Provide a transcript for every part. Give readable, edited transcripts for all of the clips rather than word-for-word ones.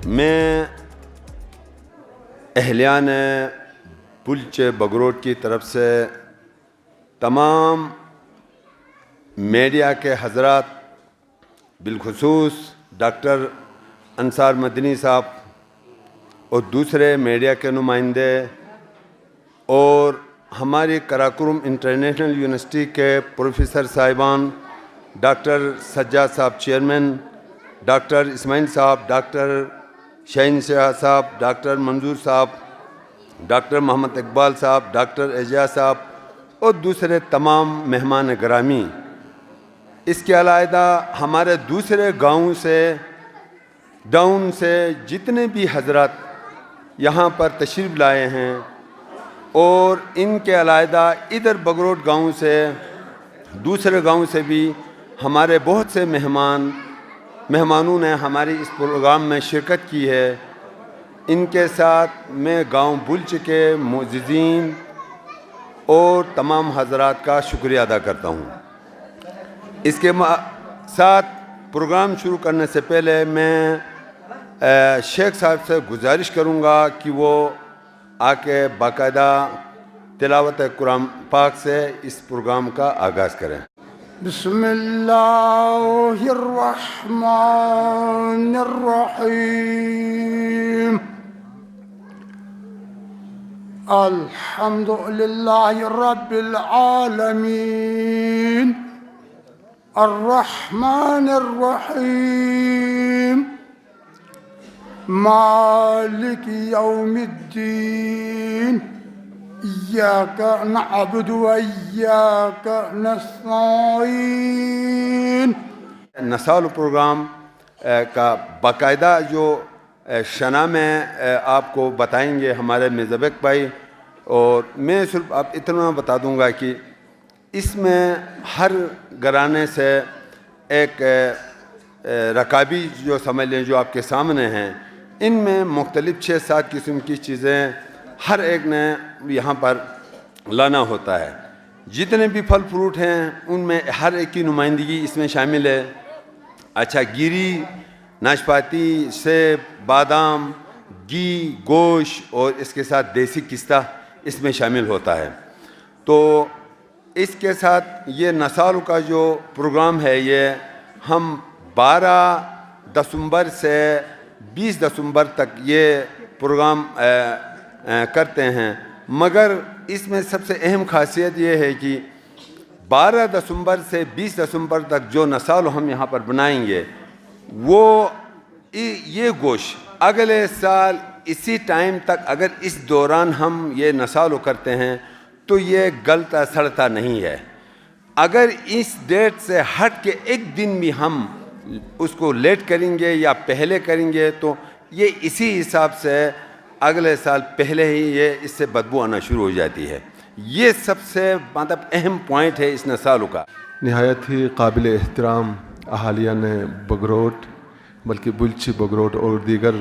میں اہلیان بلچ بگروٹ کی طرف سے تمام میڈیا کے حضرات، بالخصوص ڈاکٹر انصار مدنی صاحب اور دوسرے میڈیا کے نمائندے اور ہماری قراقرم انٹرنیشنل یونیورسٹی کے پروفیسر صاحبان، ڈاکٹر سجاد صاحب چیئرمین، ڈاکٹر اسماعیل صاحب، ڈاکٹر شاہین شاہ صاحب، ڈاکٹر منظور صاحب، ڈاکٹر محمد اقبال صاحب، ڈاکٹر اعجاز صاحب اور دوسرے تمام مہمان گرامی، اس کے علیحدہ ہمارے دوسرے گاؤں سے ڈاؤن سے جتنے بھی حضرات یہاں پر تشریف لائے ہیں، اور ان کے علیحدہ ادھر بگروٹ گاؤں سے دوسرے گاؤں سے بھی ہمارے بہت سے مہمانوں نے ہماری اس پروگرام میں شرکت کی ہے۔ ان کے ساتھ میں گاؤں بلچ کے معززین اور تمام حضرات کا شکریہ ادا کرتا ہوں۔ اس کے ساتھ پروگرام شروع کرنے سے پہلے میں شیخ صاحب سے گزارش کروں گا کہ وہ آ کے باقاعدہ تلاوت قرآن پاک سے اس پروگرام کا آغاز کریں۔ بسم اللہ الرحمن الرحیم۔ الحمد للہ رب العالمین، الرحمن الرحیم، مالک یوم الدین، ایاک نعبد و ایاک نستعین۔ نسال پروگرام کا باقاعدہ جو شناہ میں آپ کو بتائیں گے ہمارے مزبک بھائی، اور میں صرف آپ اتنا بتا دوں گا کہ اس میں ہر گھرانے سے ایک رکابی جو سمجھ لیں جو آپ کے سامنے ہیں، ان میں مختلف 6-7 قسم کی چیزیں ہر ایک نے یہاں پر لانا ہوتا ہے۔ جتنے بھی پھل فروٹ ہیں ان میں ہر ایک کی نمائندگی اس میں شامل ہے۔ اچھا، گیری، ناشپاتی، سیب، بادام، گھی، گوشت اور اس کے ساتھ دیسی کستہ اس میں شامل ہوتا ہے۔ تو اس کے ساتھ یہ نسال کا جو پروگرام ہے یہ ہم 12 دسمبر سے 20 دسمبر تک یہ پروگرام کرتے ہیں، مگر اس میں سب سے اہم خاصیت یہ ہے کہ 12 دسمبر سے 20 دسمبر تک جو نسال ہم یہاں پر بنائیں گے، وہ یہ گوشت اگلے سال اسی ٹائم تک اگر اس دوران ہم یہ نسال کرتے ہیں تو یہ گلتا سڑتا نہیں ہے۔ اگر اس ڈیٹ سے ہٹ کے ایک دن بھی ہم اس کو لیٹ کریں گے یا پہلے کریں گے تو یہ اسی حساب سے اگلے سال پہلے ہی یہ اس سے بدبو آنا شروع ہو جاتی ہے۔ یہ سب سے مطلب اہم پوائنٹ ہے اس نسال کا۔ نہایت ہی قابل احترام اہالیان بگروٹ، بلکہ بلچ بگروٹ اور دیگر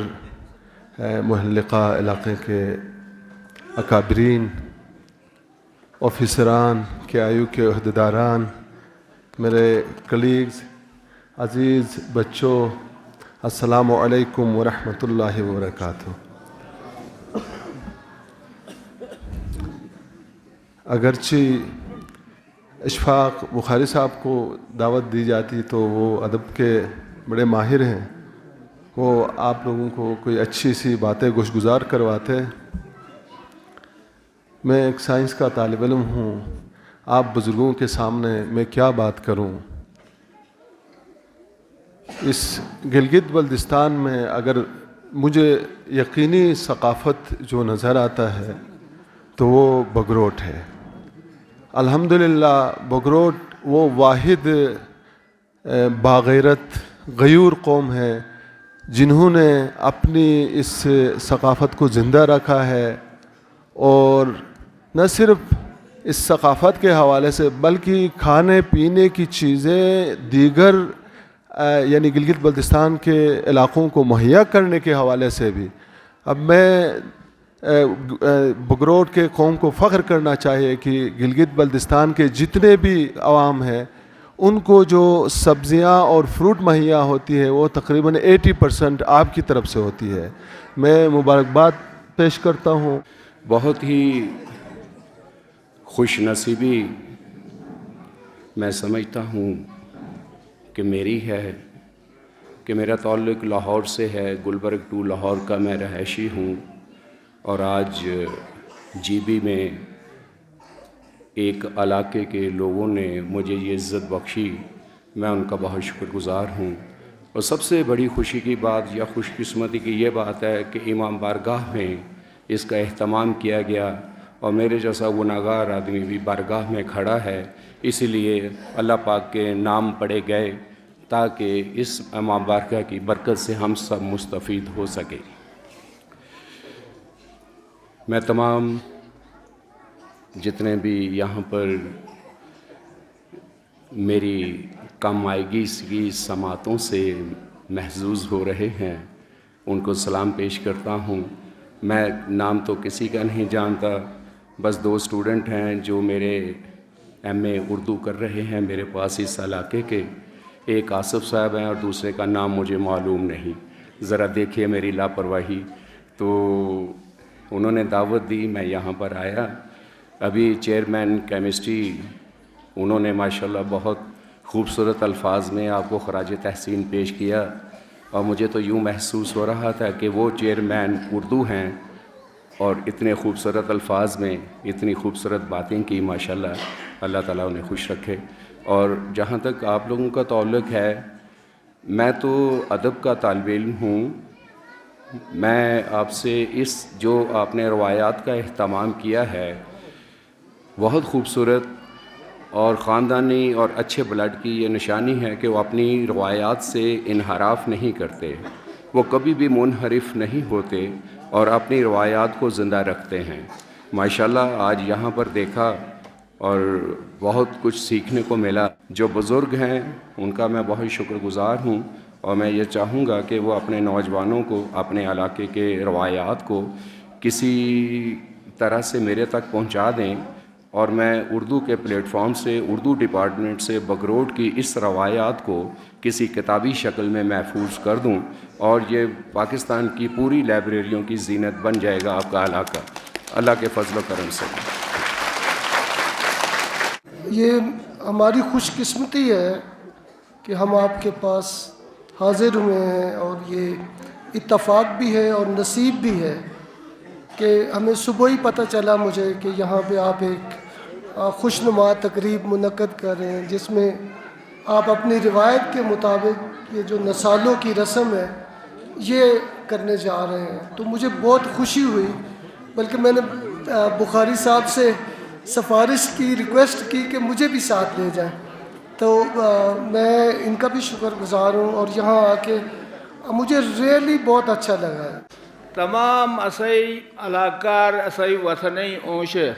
محلقہ علاقے کے اکابرین، آفیسران، KIU کے عہدیداران، میرے کلیگز، عزیز بچوں، السلام علیکم ورحمۃ اللہ وبرکاتہ۔ اگرچہ اشفاق بخاری صاحب کو دعوت دی جاتی تو وہ ادب کے بڑے ماہر ہیں، وہ آپ لوگوں کو کوئی اچھی سی باتیں گوشگزار کرواتے۔ میں ایک سائنس کا طالب علم ہوں، آپ بزرگوں کے سامنے میں کیا بات کروں۔ اس گلگت بلتستان میں اگر مجھے یقینی ثقافت جو نظر آتا ہے تو وہ بگروٹ ہے۔ الحمدللہ بگروٹ وہ واحد باغیرت غیور قوم ہے جنہوں نے اپنی اس ثقافت کو زندہ رکھا ہے، اور نہ صرف اس ثقافت کے حوالے سے بلکہ کھانے پینے کی چیزیں دیگر یعنی گلگت بلتستان کے علاقوں کو مہیا کرنے کے حوالے سے بھی۔ اب میں بگروٹ کے قوم کو فخر کرنا چاہیے کہ گلگت بلتستان کے جتنے بھی عوام ہیں ان کو جو سبزیاں اور فروٹ مہیا ہوتی ہے وہ تقریباً 80% آپ کی طرف سے ہوتی ہے. میں مبارکباد پیش کرتا ہوں. بہت ہی خوش نصیبی میں سمجھتا ہوں کہ میری ہے کہ میرا تعلق لاہور سے ہے. گلبرگ 2 لاہور کا میں رہائشی ہوں، اور آج جی بی میں ایک علاقے کے لوگوں نے مجھے یہ عزت بخشی. میں ان کا بہت شکر گزار ہوں. اور سب سے بڑی خوشی کی بات یا خوش قسمتی کی یہ بات ہے کہ امام بارگاہ میں اس کا اہتمام کیا گیا، اور میرے جیسا گناہگار آدمی بھی بارگاہ میں کھڑا ہے. اسی لیے اللہ پاک کے نام پڑے گئے تاکہ اس امام بارگاہ کی برکت سے ہم سب مستفید ہو سکیں. میں تمام جتنے بھی یہاں پر میری کم آئیگی کی سماعتوں سے محظوظ ہو رہے ہیں ان کو سلام پیش کرتا ہوں. میں نام تو کسی کا نہیں جانتا، بس 2 اسٹوڈنٹ ہیں جو میرے ایم اے اردو کر رہے ہیں میرے پاس اس علاقے کے. ایک آصف صاحب ہیں اور دوسرے کا نام مجھے معلوم نہیں. ذرا دیکھیے میری لاپرواہی. تو انہوں نے دعوت دی، میں یہاں پر آیا. ابھی چیئرمین کیمسٹری انہوں نے ماشاءاللہ بہت خوبصورت الفاظ میں آپ کو خراج تحسین پیش کیا، اور مجھے تو یوں محسوس ہو رہا تھا کہ وہ چیئرمین اردو ہیں اور اتنے خوبصورت الفاظ میں اتنی خوبصورت باتیں کی. ماشاءاللہ اللہ تعالیٰ انہیں خوش رکھے. اور جہاں تک آپ لوگوں کا تعلق ہے، میں تو ادب کا طالب علم ہوں. میں آپ سے اس جو آپ نے روایات کا اہتمام کیا ہے بہت خوبصورت، اور خاندانی اور اچھے بلڈ کی یہ نشانی ہے کہ وہ اپنی روایات سے انحراف نہیں کرتے، وہ کبھی بھی منحرف نہیں ہوتے اور اپنی روایات کو زندہ رکھتے ہیں. ماشاءاللہ آج یہاں پر دیکھا اور بہت کچھ سیکھنے کو ملا. جو بزرگ ہیں ان کا میں بہت شکر گزار ہوں، اور میں یہ چاہوں گا کہ وہ اپنے نوجوانوں کو اپنے علاقے کے روایات کو کسی طرح سے میرے تک پہنچا دیں. اور میں اردو کے پلیٹ فارم سے، اردو ڈپارٹمنٹ سے بگروڈ کی اس روایات کو کسی کتابی شکل میں محفوظ کر دوں، اور یہ پاکستان کی پوری لائبریریوں کی زینت بن جائے گا آپ کا علاقہ، اللہ کے فضل و کرم سے. یہ ہماری خوش قسمتی ہے کہ ہم آپ کے پاس حاضر ہوئے ہیں، اور یہ اتفاق بھی ہے اور نصیب بھی ہے کہ ہمیں صبح ہی پتہ چلا مجھے کہ یہاں پہ آپ ایک خوشنما تقریب منعقد کر رہے ہیں جس میں آپ اپنی روایت کے مطابق یہ جو نسالوں کی رسم ہے یہ کرنے جا رہے ہیں. تو مجھے بہت خوشی ہوئی، بلکہ میں نے بخاری صاحب سے سفارش کی، ریکویسٹ کی کہ مجھے بھی ساتھ لے جائیں. تو میں ان کا بھی شکر گزار ہوں، اور یہاں آ کے مجھے ریئلی بہت اچھا لگا ہے. تمام اسائی علاقار اسائی وطنی اوشے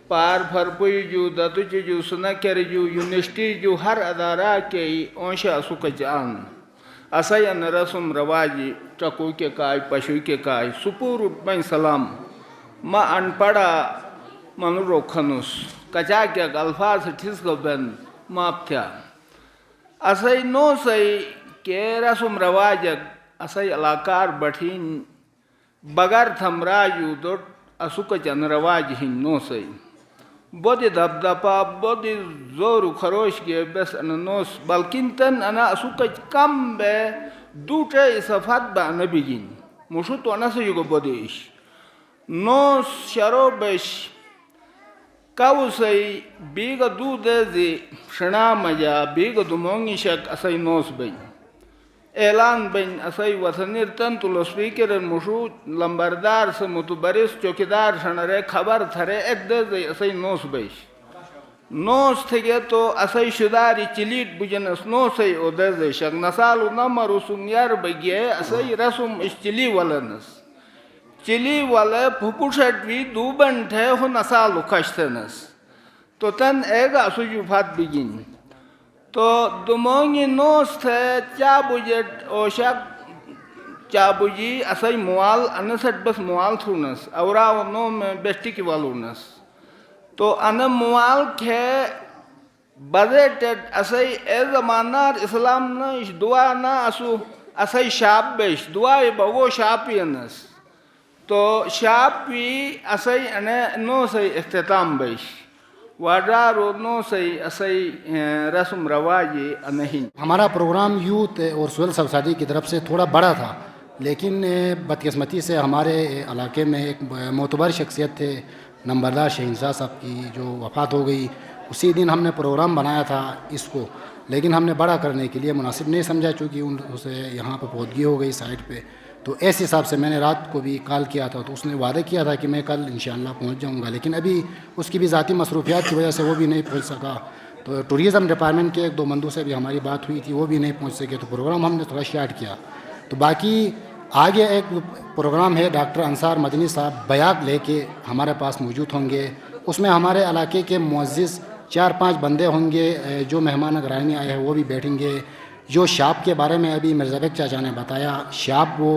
پار پھرپوئی جو دتوچ جو سنکر جو یونیورسٹی جو ہر ادارہ کے اوشے اسوک جان اسائی ان رسم رواجی چکو کے کائی پشوی کے کائی سپور بین سلام ما ان پڑا من روکھنس کچا کیا الفاظ ٹھس گو بین ماپ تھیا اسائی نو سائی کے رسم رواجک اسائی علاقار بٹھین بغیر تھمراجو دوٹ اسوک چن رواج ہن نو سائی بودی دب دپا بودی زور خروش کے بس ان نوس بلکن تن انا اسوک کم بے دوٹے صفات با نبیجین مشو تو انا سے یگو بودیش نوس شرو بش کاو سائی بیگ دو دیزی شنا مجا بیگ دو مونگی شک اسائی نوس بین اعلان بین اسائی وطنیر تن تو لسپیکر مشو لمبردار سے متبرس چوکیدار شنرے خبر تھرے ایک دیزی اسائی نوس بیش نوس تھگے تو اسائی شداری چلیٹ بجنس نوسائی او دیزی شک نسالو نمرو سنگر بگئے اسائی رسم اس چلی ولنس چلی والے پھپوشت بھی دو بنٹھے ہو نسالو کشتنس تو تن ایگا اسو جوفات بگین تو دمونگی نوس تھے چابوجت اوشک چابوجی اسائی موال انسٹ بس موال تھونس اوراو نو میں بیشتی کی والونس تو انا موال کے بزیٹڈ اسے اے زمانار اسلام نش دعا نہ اسو اسے شاب بیش دعا بگو شاپینس تو شاپی اسے نو سے اختتام بیش وادارو نو سے اسے رسم رواجی نہیں. ہمارا پروگرام یوتھ اور سول سوسائٹی کی طرف سے تھوڑا بڑا تھا، لیکن بدقسمتی سے ہمارے علاقے میں ایک معتبر شخصیت تھے نمبردار شہنشاہ صاحب کی جو وفات ہو گئی. اسی دن ہم نے پروگرام بنایا تھا اس کو، لیکن ہم نے بڑا کرنے کے لیے مناسب نہیں سمجھا چونکہ اسے یہاں پہ پودگی ہو گئی سائٹ پہ. تو اس حساب سے میں نے رات کو بھی کال کیا تھا، تو اس نے وعدہ کیا تھا کہ میں کل انشاءاللہ پہنچ جاؤں گا، لیکن ابھی اس کی بھی ذاتی مصروفیات کی وجہ سے وہ بھی نہیں پہنچ سکا. تو ٹوریزم ڈپارٹمنٹ کے ایک دو بندوں سے بھی ہماری بات ہوئی تھی، وہ بھی نہیں پہنچ سکے، تو پروگرام ہم نے تھوڑا شارٹ کیا. تو باقی آگے ایک پروگرام ہے ڈاکٹر انصار مدنی صاحب بیاق لے کے ہمارے پاس موجود ہوں گے. اس میں ہمارے علاقے کے معزز 4-5 بندے ہوں گے، جو مہمان گرامی آئے ہیں وہ بھی بیٹھیں گے. جو شاپ کے بارے میں ابھی مرزا بیگ چاچا نے بتایا، شاپ وہ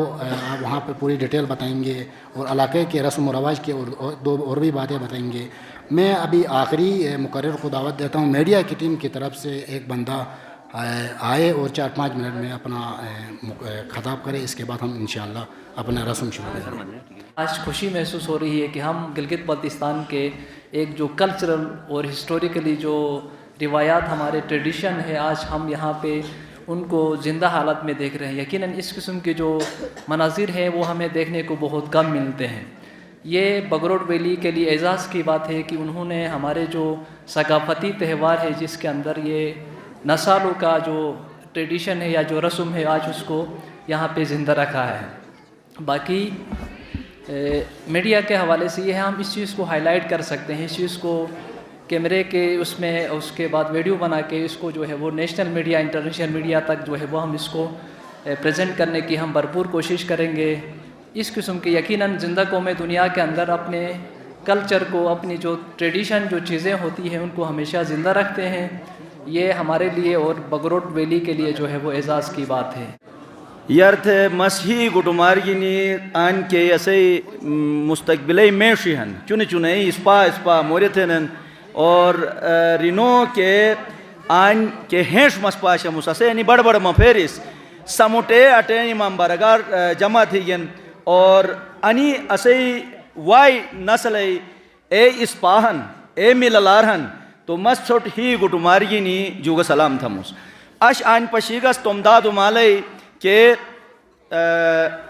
وہاں پہ پوری ڈیٹیل بتائیں گے اور علاقے کے رسم و رواج کے اور بھی باتیں بتائیں گے. میں ابھی آخری مقرر کو دعوت دیتا ہوں، میڈیا کی ٹیم کی طرف سے ایک بندہ آئے اور 4-5 منٹ میں اپنا خطاب کرے، اس کے بعد ہم انشاءاللہ اپنا رسم شروع کریں. آج خوشی محسوس ہو رہی ہے کہ ہم گلگت بلتستان کے ایک جو کلچرل اور ہسٹوریکلی جو روایات ہمارے ٹریڈیشن ہے، آج ہم یہاں پہ ان کو زندہ حالت میں دیکھ رہے ہیں. یقیناً اس قسم کے جو مناظر ہیں وہ ہمیں دیکھنے کو بہت کم ملتے ہیں. یہ بگروڈ ویلی کے لیے اعزاز کی بات ہے کہ انہوں نے ہمارے جو ثقافتی تہوار ہے جس کے اندر یہ نسالوں کا جو ٹریڈیشن ہے یا جو رسم ہے، آج اس کو یہاں پہ زندہ رکھا ہے. باقی میڈیا کے حوالے سے یہ ہے، ہم اس چیز کو ہائی لائٹ کر سکتے ہیں، اس چیز کو کیمرے کے اس میں اس کے بعد ویڈیو بنا کے اس کو جو ہے وہ نیشنل میڈیا انٹرنیشنل میڈیا تک جو ہے وہ ہم اس کو پریزنٹ کرنے کی ہم بھرپور کوشش کریں گے. اس قسم کی یقیناً زندہ قومیں دنیا کے اندر اپنے کلچر کو، اپنی جو ٹریڈیشن جو چیزیں ہوتی ہیں ان کو ہمیشہ زندہ رکھتے ہیں. یہ ہمارے لیے اور بگروڈ ویلی کے لیے جو ہے وہ اعزاز کی بات ہے. یرتھ مسیحی گٹمارگینی آن کے ایسے مستقبل میشیہن چنے چنے اسپا مورتھنن اور رینو کے آن کے ہینش مسپاشا مساسے یعنی بڑ بڑ مفیرس سموٹے اٹینی ممبرگار جمع تھی گن اور انی اسے وائی نسل اے اسپاہن اے مللارہن تو مسچوٹ ہی گٹمارگینی جوگ سلام تھموس اش آن پشیگس تمداد مالئی کہ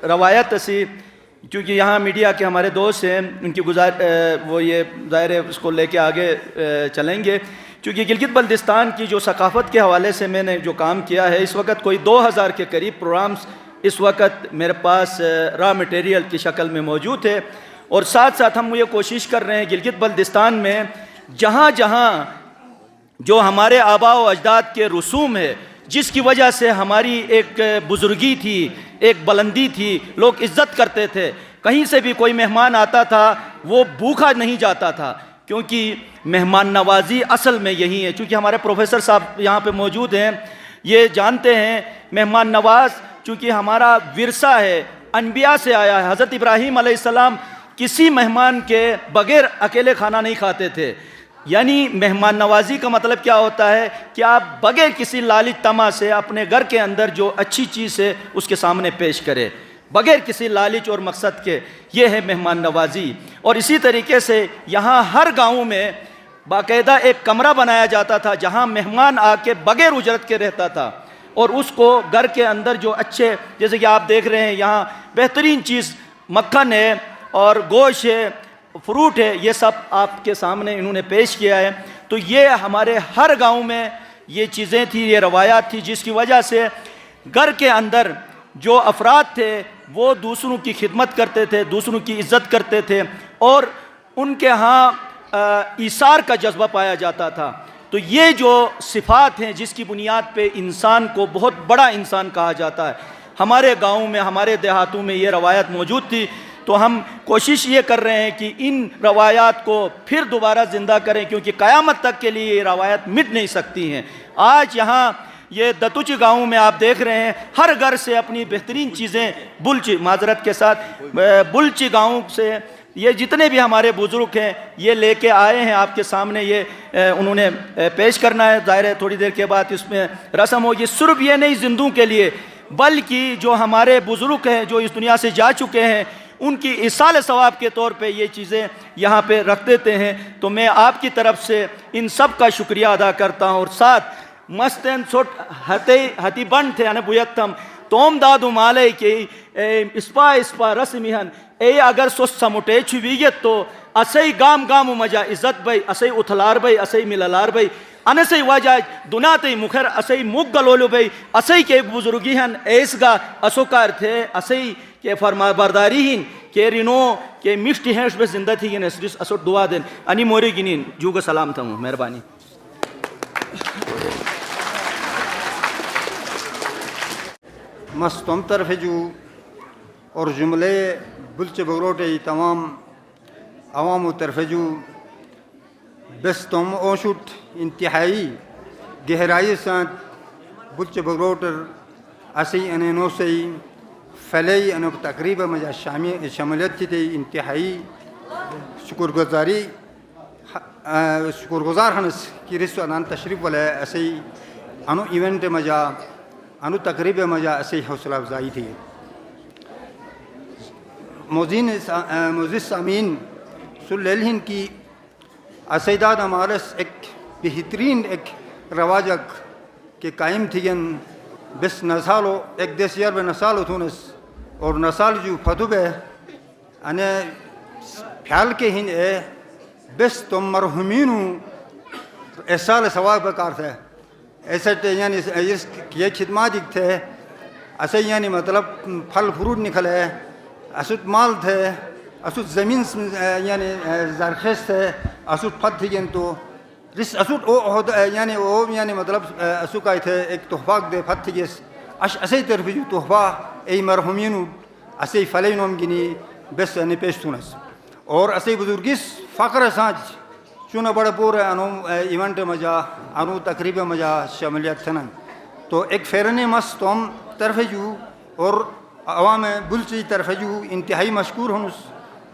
روایت سی، کیونکہ یہاں میڈیا کے ہمارے دوست ہیں ان کی وہ یہ ظاہر ہے اس کو لے کے آگے چلیں گے. کیونکہ گلگت بلتستان کی جو ثقافت کے حوالے سے میں نے جو کام کیا ہے، اس وقت کوئی 2000 کے قریب پروگرامز اس وقت میرے پاس را مٹیریل کی شکل میں موجود ہے. اور ساتھ ساتھ ہم یہ کوشش کر رہے ہیں گلگت بلتستان میں جہاں جہاں جو ہمارے آباء و اجداد کے رسوم ہے، جس کی وجہ سے ہماری ایک بزرگی تھی، ایک بلندی تھی، لوگ عزت کرتے تھے، کہیں سے بھی کوئی مہمان آتا تھا وہ بھوکا نہیں جاتا تھا، کیونکہ مہمان نوازی اصل میں یہی ہے. چونکہ ہمارے پروفیسر صاحب یہاں پہ موجود ہیں، یہ جانتے ہیں مہمان نواز چونکہ ہمارا ورثہ ہے، انبیاء سے آیا ہے. حضرت ابراہیم علیہ السلام کسی مہمان کے بغیر اکیلے کھانا نہیں کھاتے تھے. یعنی مہمان نوازی کا مطلب کیا ہوتا ہے کہ آپ بغیر کسی لالچ طمع سے اپنے گھر کے اندر جو اچھی چیز ہے اس کے سامنے پیش کرے، بغیر کسی لالچ اور مقصد کے. یہ ہے مہمان نوازی. اور اسی طریقے سے یہاں ہر گاؤں میں باقاعدہ ایک کمرہ بنایا جاتا تھا جہاں مہمان آ کے بغیر اجرت کے رہتا تھا، اور اس کو گھر کے اندر جو اچھے، جیسے کہ آپ دیکھ رہے ہیں یہاں بہترین چیز مکھن ہے اور گوشت ہے، فروٹ ہے، یہ سب آپ کے سامنے انہوں نے پیش کیا ہے. تو یہ ہمارے ہر گاؤں میں یہ چیزیں تھیں، یہ روایات تھی، جس کی وجہ سے گھر کے اندر جو افراد تھے وہ دوسروں کی خدمت کرتے تھے، دوسروں کی عزت کرتے تھے، اور ان کے ہاں ایثار کا جذبہ پایا جاتا تھا. تو یہ جو صفات ہیں جس کی بنیاد پہ انسان کو بہت بڑا انسان کہا جاتا ہے، ہمارے گاؤں میں، ہمارے دیہاتوں میں یہ روایت موجود تھی. تو ہم کوشش یہ کر رہے ہیں کہ ان روایات کو پھر دوبارہ زندہ کریں، کیونکہ قیامت تک کے لیے یہ روایت مٹ نہیں سکتی ہیں. آج یہاں یہ دتوچی گاؤں میں آپ دیکھ رہے ہیں ہر گھر سے اپنی بہترین چیزیں، بلچی معذرت کے ساتھ بلچی گاؤں سے یہ جتنے بھی ہمارے بزرگ ہیں یہ لے کے آئے ہیں آپ کے سامنے، یہ انہوں نے پیش کرنا ہے. ظاہر ہے تھوڑی دیر کے بعد اس میں رسم ہوگی. صرف یہ نہیں زندوں کے لیے بلکہ جو ہمارے بزرگ ہیں جو اس دنیا سے جا چکے ہیں ان کی ایصال ثواب کے طور پہ یہ چیزیں یہاں پہ رکھ دیتے ہیں. تو میں آپ کی طرف سے ان سب کا شکریہ ادا کرتا ہوں. اور ساتھ مستن سوٹ ہتی بند تھے انبویتم توم دادو مالے کی اسپا رسمیہن اے اگر سو سمٹے چھویت تو اسے گام گام مجا عزت بھائی اسے اتھلار بھائی اسے ملالار بھائی انسے واجہ دناتے مخر اسے مگ گلولو بھائی اسے کے بزرگی ہن ایس گا اسوکار تھے اسے کے فرما برداری ہن کے رینو کے مشتی ہیں اس میں زندہ تھی گن اسریس اسوٹ دعا دن انی موری گنین جو گا سلام تھا ہوں. مہربانی. مستم طرف جو اور جملے بلچ بگروٹے تمام عوام و طرف جو بستم اوشٹ انتہائی گہرائی ساتھ بلچ بگروٹر اسی انینو سے فلی انو تقریب مجا شاملیت تھی انتہائی شکر گزار ہنس کی رسو انان تشریف والے اسی انو ایونٹ مجا انو تقریب مجا اسی حوصلہ افزائی تھی. موزیز سامین سلیلہن کی اسیداد امارس ایک بہترین ایک رواجک کے قائم تھین بس نسالو ایک دیسیار بے نسالو تھونس اور نسال جو فتو بے انے پھیل کے ہن اے بس تم مرحومینو احسال ثواب بکار تھے ایسے یعنی یہ خدمات ایک تھے ایسے یعنی مطلب پھل فروٹ نکلے اسود مال تھے اسود زمین یعنی زرخیز تھے اسود پھل تھی تو رس اسود یعنی مطلب اسو کا تھے ایک تحفہ دے پھل تھی اسی طرف جو تحفہ ای مرحومین اسی فلینوم گنی بس یعنی پیش تونس اور اسی بزرگیس فقر سانچ چونہ بڑا پورے انو ایونٹ مجا انو تقریب مجا شاملیت تھنن. تو ایک فیرن مستم طرف جو اور عوام بلچی طرف جو انتہائی مشکور ہنس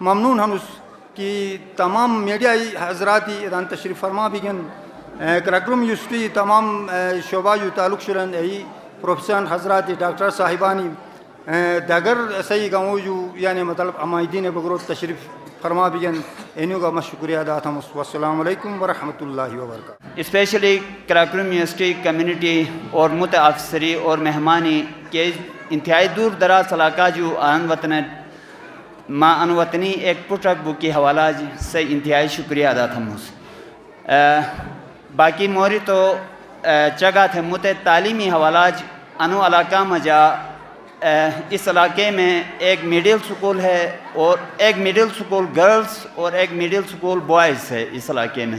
ممنون ہنس کہ تمام میڈیائی حضراتی ادان تشریف فرما بھی گن کرکرم یوسٹی تمام شعبہ جو تعلق شرن ای پروفیسر حضراتی ڈاکٹر صاحبانی دگر صحیح گاؤں جو یعنی مطلب عمائدین بگروت تشریف فرما بھی گن انہوں کا میں شکریہ ادا تھا. والسلام علیکم ورحمۃ اللہ وبرکاتہ. اسپیشلی کراکرم یونیورسٹی کمیونٹی اور متافسری اور مہمانی کے انتہائی دور دراز علاقہ جو آن وطن ماں ان وطنی ایک پٹک بو کی حوالہ سے انتہائی شکریہ ادا تھا. باقی موری تو جگہ تھے مت تعلیمی حوالہ انو علاقہ مجا اس علاقے میں ایک مڈل سکول ہے اور ایک مڈل سکول گرلز اور ایک مڈل سکول بوائز ہے اس علاقے میں.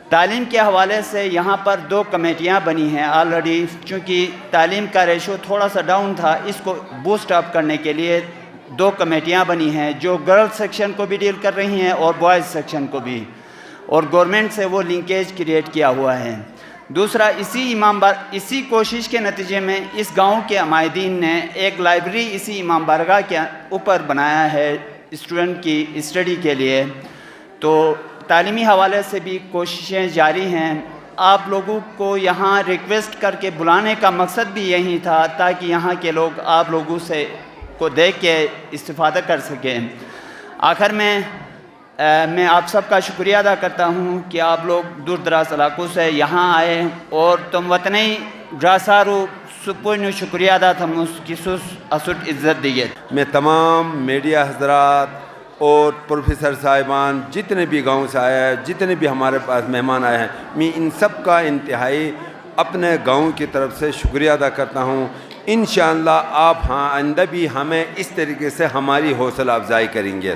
تعلیم کے حوالے سے یہاں پر 2 کمیٹیاں بنی ہیں آلریڈی. چونکہ تعلیم کا ریشو تھوڑا سا ڈاؤن تھا اس کو بوسٹ اپ کرنے کے لیے 2 کمیٹیاں بنی ہیں جو گرلز سیکشن کو بھی ڈیل کر رہی ہیں اور بوائز سیکشن کو بھی, اور گورنمنٹ سے وہ لنکیج کریٹ کیا ہوا ہے. دوسرا اسی کوشش کے نتیجے میں اس گاؤں کے عمائدین نے ایک لائبریری اسی امام بارگاہ کے اوپر بنایا ہے اسٹوڈنٹ کی اسٹڈی کے لیے. تو تعلیمی حوالے سے بھی کوششیں جاری ہیں. آپ لوگوں کو یہاں ریکویسٹ کر کے بلانے کا مقصد بھی یہی تھا تاکہ یہاں کے لوگ آپ لوگوں سے کو دیکھ کے استفادہ کر سکیں. آخر میں آپ سب کا شکریہ ادا کرتا ہوں کہ آپ لوگ دور دراز علاقوں سے یہاں آئے اور تم وطنی ڈراسارو سپوئنو شکریہ ادا تھا مسکسوس اسوٹ عزت دیئے. میں تمام میڈیا حضرات اور پروفیسر صاحبان جتنے بھی گاؤں سے آئے ہیں, جتنے بھی ہمارے پاس مہمان آئے ہیں, میں ان سب کا انتہائی اپنے گاؤں کی طرف سے شکریہ ادا کرتا ہوں. انشاءاللہ آپ آئندہ بھی ہمیں اس طریقے سے ہماری حوصلہ افزائی کریں گے.